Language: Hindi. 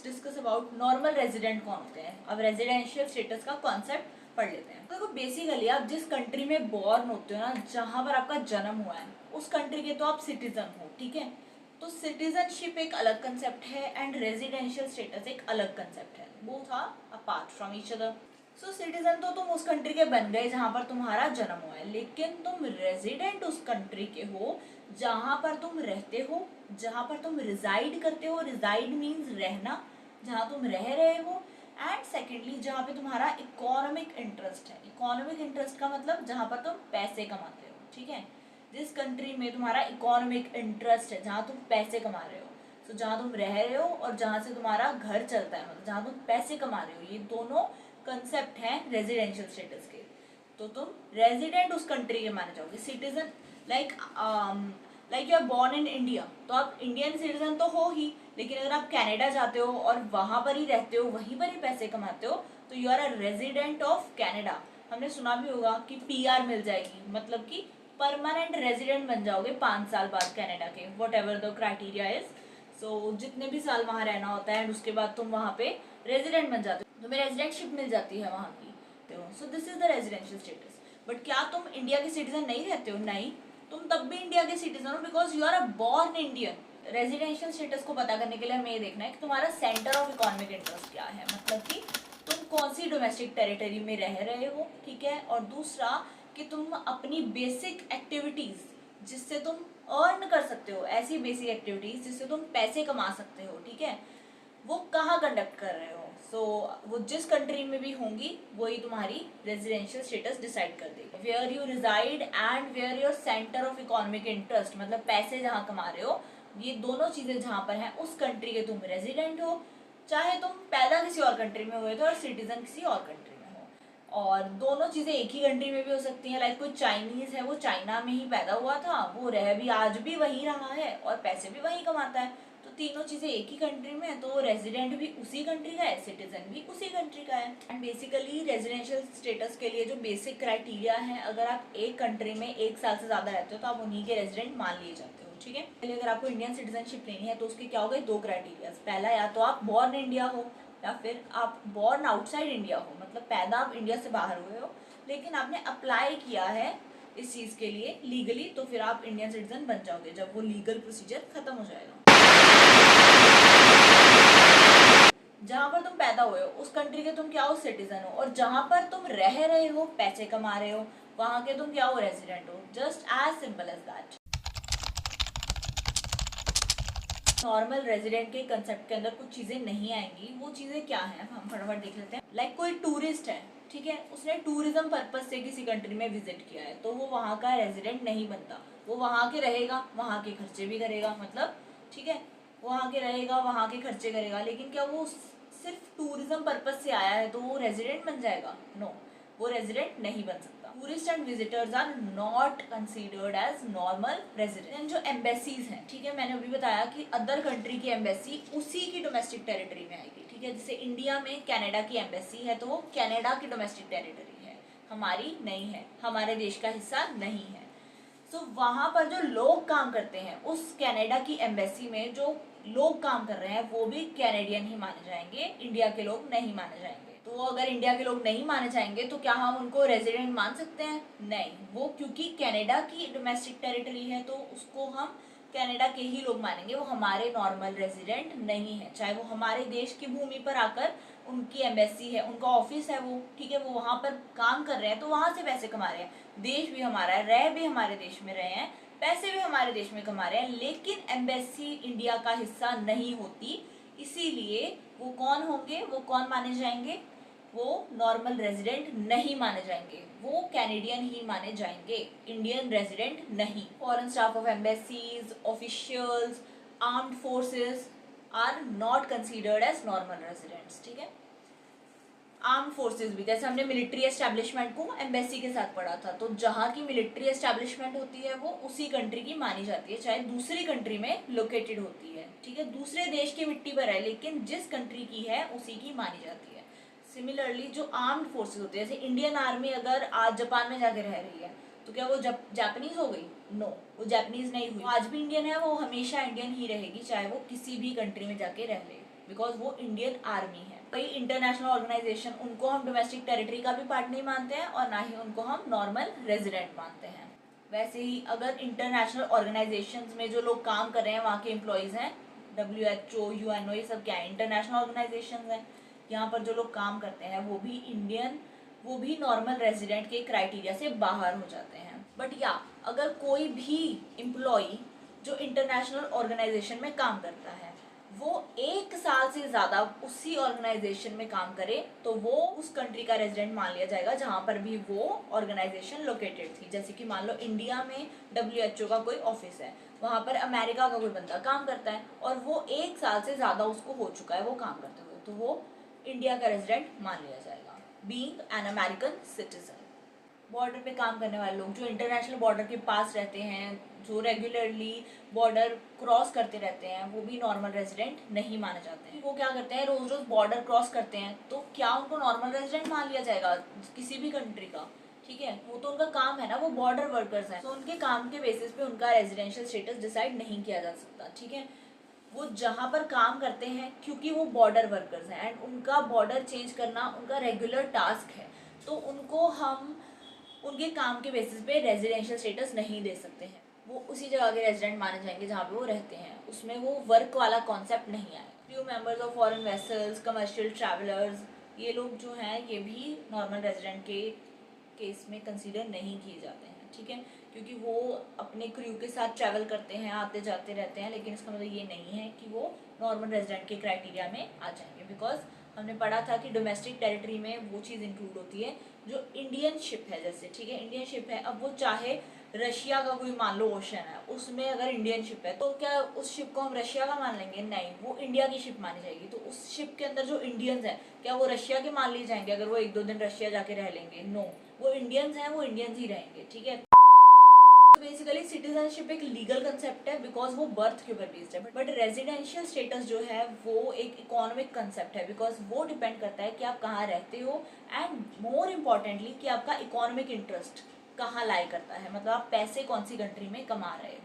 डिस्कस अबाउट नॉर्मल रेजिडेंट कौन होते हैं। अब रेजिडेंशियल स्टेटस का कॉन्सेप्ट पढ़ लेते हैं। तो बेसिकली आप जिस कंट्री में बॉर्न होते हो ना, जहाँ पर आपका जन्म हुआ है, उस कंट्री के तो आप सिटीजन हो, ठीक है। तो सिटीजनशिप एक अलग कंसेप्ट है एंड रेजिडेंशियल स्टेटस एक अलग कंसेप्ट है। Both are apart from each other. So citizen तो तुम उस कंट्री के बन गए जहाँ पर तुम्हारा जन्म हुआ है, लेकिन तुम रेजिडेंट उस कंट्री के हो जहाँ पर तुम रहते हो, जहाँ पर तुम रिजाइड करते हो। रिजाइड मीन्स रहना, जहाँ तुम रह रहे हो। एंड सेकेंडली जहाँ पे तुम्हारा इकोनॉमिक इंटरेस्ट है। इकोनॉमिक इंटरेस्ट का मतलब जहाँ पर तुम पैसे कमाते हो, ठीक है। जिस कंट्री में तुम्हारा इकोनॉमिक इंटरेस्ट है, जहाँ तुम पैसे कमा रहे हो, तो जहाँ तुम रह रहे हो और जहाँ से तुम्हारा घर चलता है, मतलब जहाँ तुम पैसे कमा रहे हो, ये दोनों कंसेप्ट हैं रेजिडेंशियल स्टेटस के। तो तुम रेजिडेंट उस कंट्री के माने जाओगे। Citizen like you are born in India, तो आप इंडियन सिटीजन तो हो ही, लेकिन अगर आप कनाडा जाते हो और वहाँ पर ही रहते हो, वहीं पर ही पैसे कमाते हो, तो you are a resident of Canada. हमने सुना भी होगा कि पीआर मिल जाएगी, मतलब कि परमानेंट रेजिडेंट बन जाओगे 5 साल बाद कनाडा के, whatever the criteria is. So जितने भी साल वहाँ रहना होता है एंड उसके बाद तुम वहाँ पे रेजिडेंट बन जाते हो, तुम्हें रेजिडेंटशिप मिल जाती है वहाँ की। So this is the residential status. But क्या तुम इंडिया के सिटीजन नहीं रहते हो? नहीं, तुम तब भी इंडिया के सिटीजन हो, because you are a born Indian. Residential status को पता करने के लिए हमें ये देखना है कि तुम्हारा सेंटर ऑफ इकोनॉमिक इंटरेस्ट क्या है, मतलब कि तुम कौन सी डोमेस्टिक टेरिटरी में रह रहे हो, ठीक है। और दूसरा कि तुम अपनी बेसिक एक्टिविटीज जिससे तुम अर्न कर सकते हो, ऐसी बेसिक एक्टिविटीज जिससे तुम पैसे कमा सकते हो, ठीक है, वो कहाँ कंडक्ट कर रहे हो। सो वो जिस कंट्री में भी होंगी वही तुम्हारी रेजिडेंशियल स्टेटस डिसाइड कर देगी। Where you reside and where your centre of economic interest, मतलब पैसे जहाँ कमा रहे हो, ये दोनों चीजें जहाँ पर हैं उस कंट्री के तुम रेजिडेंट हो। चाहे तुम पैदा किसी और कंट्री में हुए थे और सिटीजन किसी और कंट्री में हो, और दोनों चीजें एक ही कंट्री में भी हो सकती हैं। लाइक कोई चाइनीज है, वो चाइना में ही पैदा हुआ था, वो रह भी आज भी वहीं रहा है और पैसे भी वहीं कमाता है, तो तीनों चीजें एक ही कंट्री में है, तो रेजिडेंट भी उसी कंट्री का है, सिटीजन भी उसी कंट्री का है। एंड बेसिकली रेजिडेंशियल स्टेटस के लिए जो बेसिक क्राइटेरिया है, अगर आप एक कंट्री में 1 साल से ज्यादा रहते हो तो आप उन्हीं के रेजिडेंट मान लिए जाते हो, ठीक है। अगर आपको इंडियन सिटीजनशिप लेनी है तो उसके क्या हो गए 2 क्राइटेरिया। पहला, या तो आप बॉर्न इंडिया हो या फिर आप बॉर्न आउटसाइड इंडिया हो, मतलब पैदा आप इंडिया से बाहर हुए हो लेकिन आपने अप्लाई किया है इस चीज के लिए लीगली, तो फिर आप इंडियन सिटीजन बन जाओगे जब वो लीगल प्रोसीजर खत्म हो जाएगा। जहाँ पर तुम पैदा हुए हो उस कंट्री के तुम क्या हो, सिटीजन हो, और जहाँ पर तुम रह रहे हो, पैसे कमा रहे हो, वहां के तुम क्या हो, रेजिडेंट हो। Just as simple as that. Normal resident के कंसेप्ट के अंदर कुछ चीजें नहीं आएंगी। वो चीजें क्या हैं हम फटाफट देख लेते हैं। लाइक कोई टूरिस्ट है, ठीक है, उसने टूरिज्म पर्पज से किसी कंट्री में विजिट किया है, तो वो वहाँ का रेजिडेंट नहीं बनता। वो वहाँ के रहेगा, वहाँ के खर्चे भी करेगा, मतलब ठीक है, वहाँ के रहेगा, वहाँ के खर्चे करेगा, लेकिन क्या वो सिर्फ टूरिज्म पर्पज से आया है तो वो रेजिडेंट बन जाएगा? नो, वो रेजिडेंट नहीं बन सकता। Tourist and visitors are not considered as normal resident. जो एम्बेसीज हैं, ठीक है, मैंने अभी बताया कि अदर कंट्री की एम्बेसी उसी की डोमेस्टिक टेरिटरी में आएगी, ठीक है। जैसे इंडिया में कनाडा की एम्बेसी है तो वो कनाडा की डोमेस्टिक टेरिटरी है, हमारी नहीं है, हमारे देश का हिस्सा नहीं है। सो वहाँ पर जो लोग काम करते हैं उस कनाडा की एम्बेसी में, जो लोग काम कर रहे हैं वो भी कैनेडियन ही माने जाएंगे, इंडिया के लोग नहीं माने जाएंगे। तो अगर इंडिया के लोग नहीं माने जाएंगे तो क्या हम उनको रेजिडेंट मान सकते हैं? नहीं, वो क्योंकि कनाडा की डोमेस्टिक टेरिटरी है तो उसको हम कनाडा के ही लोग मानेंगे, वो हमारे नॉर्मल रेजिडेंट नहीं है। चाहे वो हमारे देश की भूमि पर आकर, उनकी एम्बेसी है, उनका ऑफिस है वो, ठीक है, वो वहाँ पर काम कर रहे हैं तो वहाँ से पैसे कमा रहे हैं, देश भी हमारा है, रह भी हमारे देश में रहे हैं, पैसे भी हमारे देश में कमा रहे हैं, लेकिन एम्बेसी इंडिया का हिस्सा नहीं होती। इसीलिए वो कौन होंगे, वो कौन माने जाएंगे? वो नॉर्मल रेजिडेंट नहीं माने जाएंगे, वो कैनेडियन ही माने जाएंगे, इंडियन रेजिडेंट नहीं। Foreign staff of embassies, officials, armed forces are not considered as normal residents, ठीक है। आर्म फोर्सेस भी, जैसे हमने मिलिट्री एस्टैब्लिशमेंट को एम्बेसी के साथ पढ़ा था, तो जहाँ की मिलिट्री एस्टैब्लिशमेंट होती है वो उसी कंट्री की मानी जाती है, चाहे दूसरी कंट्री में लोकेटेड होती है, ठीक है, दूसरे देश की मिट्टी पर है, लेकिन जिस कंट्री की है उसी की मानी जाती है। सिमिलरली जो आर्म्ड फोर्सेस होती है, जैसे इंडियन आर्मी अगर आज जापान में जाके रह रही है तो क्या वो जापानीज हो गई? नो, वो जापानीज नहीं हुई, आज भी इंडियन है, वो हमेशा इंडियन ही रहेगी, चाहे वो किसी भी कंट्री में जाके रह ले। बिकॉज वो इंडियन आर्मी है। कई इंटरनेशनल ऑर्गेनाइजेशन उनको हम डोमेस्टिक टेरिटरी का भी पार्ट नहीं मानते हैं और ना ही उनको हम नॉर्मल रेजिडेंट मानते हैं। वैसे ही अगर इंटरनेशनल ऑर्गेनाइजेशंस में जो लोग काम कर रहे हैं वहाँ के एम्प्लॉयज़ हैं, WHO, UNO, ये सब क्या है, इंटरनेशनल ऑर्गेनाइजेशंस हैं। यहाँ पर जो लोग काम करते हैं वो भी नॉर्मल रेजिडेंट के क्राइटेरिया से बाहर हो जाते हैं। बट या अगर कोई भी एम्प्लॉई जो इंटरनेशनल ऑर्गेनाइजेशन में काम करता है वो 1 साल से ज़्यादा उसी ऑर्गेनाइजेशन में काम करे तो वो उस कंट्री का रेजिडेंट मान लिया जाएगा जहाँ पर भी वो ऑर्गेनाइजेशन लोकेटेड थी। जैसे कि मान लो इंडिया में WHO का कोई ऑफिस है, वहाँ पर अमेरिका का कोई बंदा काम करता है और वो 1 साल से ज़्यादा उसको हो चुका है वो काम करते हुए, तो वो इंडिया का रेजिडेंट मान लिया जाएगा, being an American citizen. Border पे काम करने वाले लोग जो इंटरनेशनल बॉर्डर के पास रहते हैं, जो रेगुलरली बॉर्डर क्रॉस करते रहते हैं, वो भी नॉर्मल रेजिडेंट नहीं माने जाते हैं। वो क्या करते हैं, रोज रोज बॉर्डर क्रॉस करते हैं, तो क्या उनको नॉर्मल रेजिडेंट मान लिया जाएगा किसी भी कंट्री का? ठीक है, वो तो उनका काम है ना, वो बॉर्डर वर्कर्स हैं, तो उनके काम के बेसिस पे उनका रेजिडेंशियल स्टेटस डिसाइड नहीं किया जा सकता। ठीक है, वो जहाँ पर काम करते हैं क्योंकि वो बॉर्डर वर्कर्स हैं एंड उनका बॉर्डर चेंज करना उनका रेगुलर टास्क है, तो उनको हम उनके काम के बेसिस पे रेजिडेंशियल स्टेटस नहीं दे सकते हैं। वो उसी जगह के रेजिडेंट माने जाएंगे जहाँ पे वो रहते हैं, उसमें वो वर्क वाला कॉन्सेप्ट नहीं आएगा। Crew members of foreign vessels, commercial travellers, ये लोग जो हैं ये भी नॉर्मल रेजिडेंट के केस में कंसीडर नहीं किए जाते हैं। ठीक है, क्योंकि वो अपने क्रू के साथ ट्रैवल करते हैं, आते जाते रहते हैं, लेकिन इसका मतलब ये नहीं है कि वो नॉर्मल रेजिडेंट के क्राइटेरिया में आ जाएंगे। बिकॉज हमने पढ़ा था कि डोमेस्टिक टेरिटरी में वो चीज़ इंक्लूड होती है जो इंडियन शिप है। जैसे ठीक है, इंडियन शिप है, अब वो चाहे रशिया का कोई मान लो ओशन है, उसमें अगर इंडियन शिप है तो क्या उस शिप को हम रशिया का मान लेंगे? नहीं, वो इंडिया की शिप मानी जाएगी। तो उस शिप के अंदर जो इंडियंस हैं क्या वो रशिया के मान लिए जाएंगे अगर वो 1-2 दिन रशिया जाके रह लेंगे? नो, वो इंडियंस हैं, वो इंडियंस ही रहेंगे। ठीक है, बेसिकली सिटीजनशिप एक लीगल कंसेप्ट है बिकॉज वो बर्थ के ऊपर बेस्ड है, बट रेजिडेंशियल स्टेटस जो है वो एक इकोनॉमिक कंसेप्ट है बिकॉज वो डिपेंड करता है कि आप कहाँ रहते हो एंड मोर इम्पॉर्टेंटली कि आपका इकोनॉमिक इंटरेस्ट कहाँ लाई करता है, मतलब आप पैसे कौन सी कंट्री में कमा रहे हो।